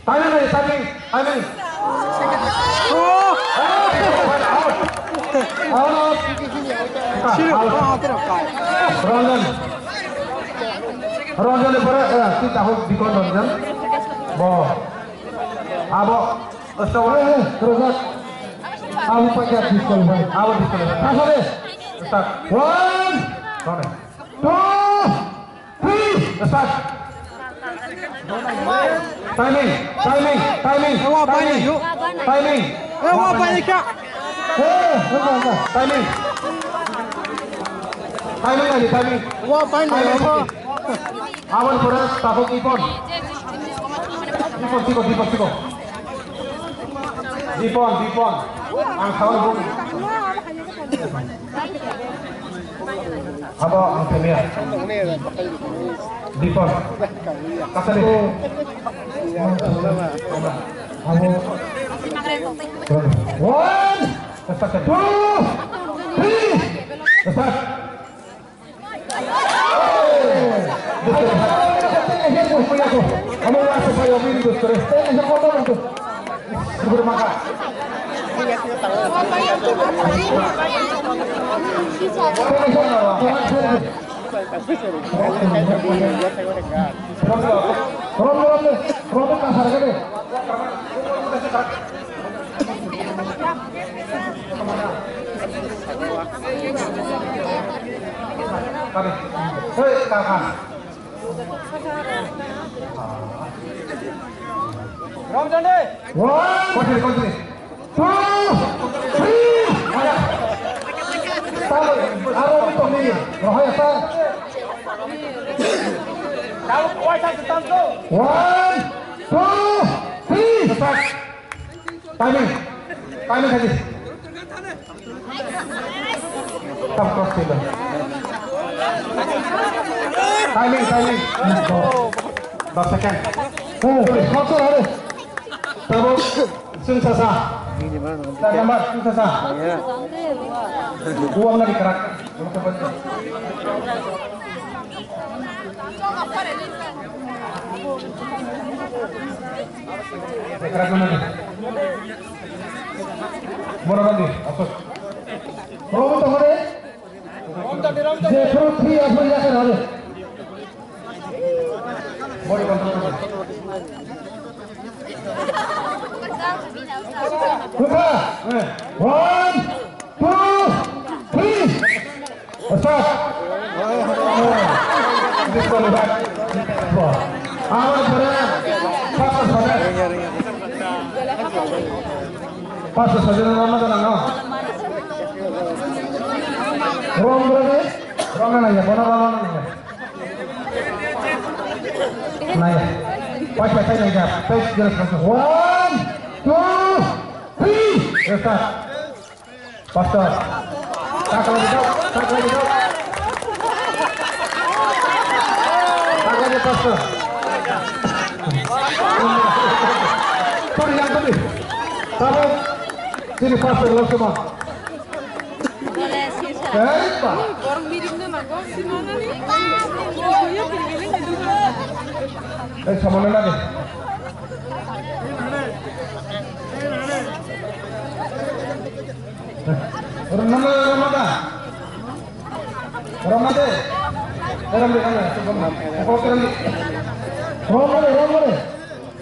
Timing lagi, timing. Out. Ronjan lepas kita harus dikondonkan. Boh. Abo, terus. Abu pakai pistol. Abu pistol. Kasih. Start. 1, 2, 3. Start. Timing. Timing. Timing lagi, timing. Awan beras takut ipon. Dipon. Angkawan bung. Apa angkanya? Dipon. Kasih deh. Abu. 1, 2, 3. Start. Kamu masuk saya ini dokter. Saya foto itu. Bermaka. Rom kasar kan deh. Hei kakak. Rom jande. 1, continue. 2, 3. Tahu, arah itu nih. Rohaya sah. Kalau kuat satu tanto. 1, 2, 3. Start. Timing saja. Stop cross table. Timing. 10 second. Kontrol ada. Tahu, sensasa. Gambar sensasa. Uang lagi kerak. Kerak mana ni? Mana lagi? Apa? Rom tu mana? Je pro 3 apa yang akan ada? Body control. Buka. 1, 2, 3. Start. This one back. Awal berat. Pas saja nama nama. Rom berani? Rom nanya. Mana nanya? Nanya. Pas nanya. Pas jelas masuk. 1, 2, 3. Start. Pastor. Tak lagi dok. Tak lagi pastor. Sorry yang tadi. Kamu sini pastor lo semua. Apa? Orang birimnya nak di mana nih? Sama mana nih? Ramade. Ramade.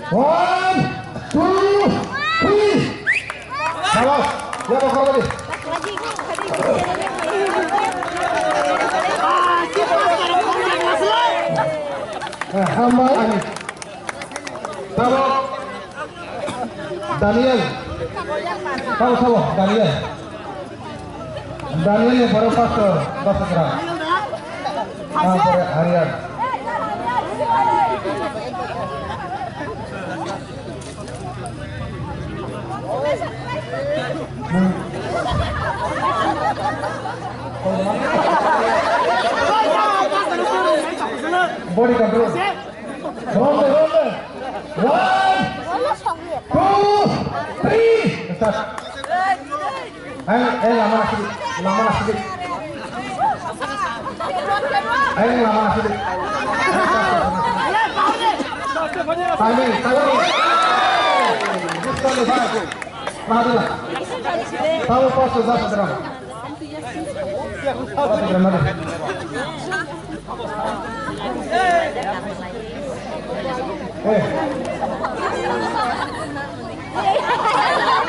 1, 2, 3. Salah. Ya kau lagi. Hamba ini. Salah. Daniel. Tahu Daniel. Daniel yang baru pastor bahasa Arab. Harian. Body control. Ronde. 1, 2, 3. Start. Lama sedikit. Timing. Madila. Tahu posto satu drum. Satu drum ada.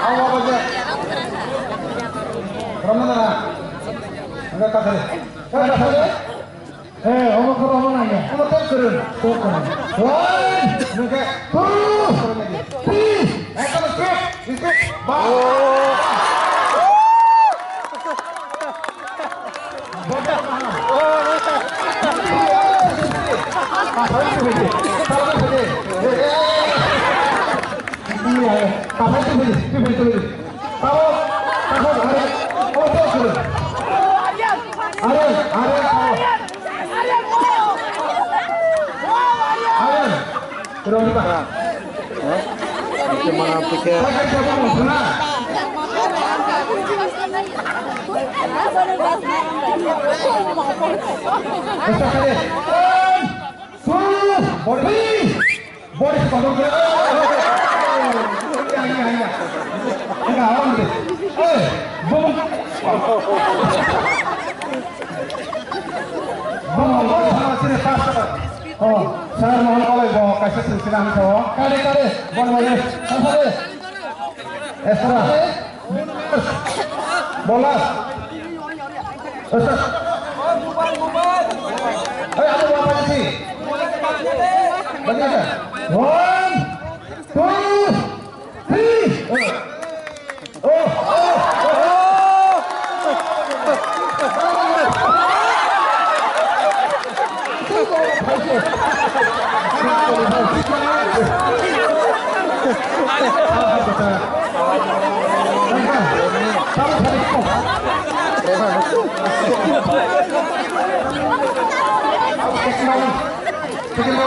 Awak aja. Ramana. Enggak kasih. Enggak kasih. Omong ke mana ya? Omong turun. Turun. One. Enggak. Two. Three. Come straight. Straight. Bang. Gimana pikir? Saya mohon oleh bawa kasih silsilah itu. Kali bon boleh. Sampai. Esra. Bola. Ustaz. Ayo ada apa sih? Benar. 1 2 3.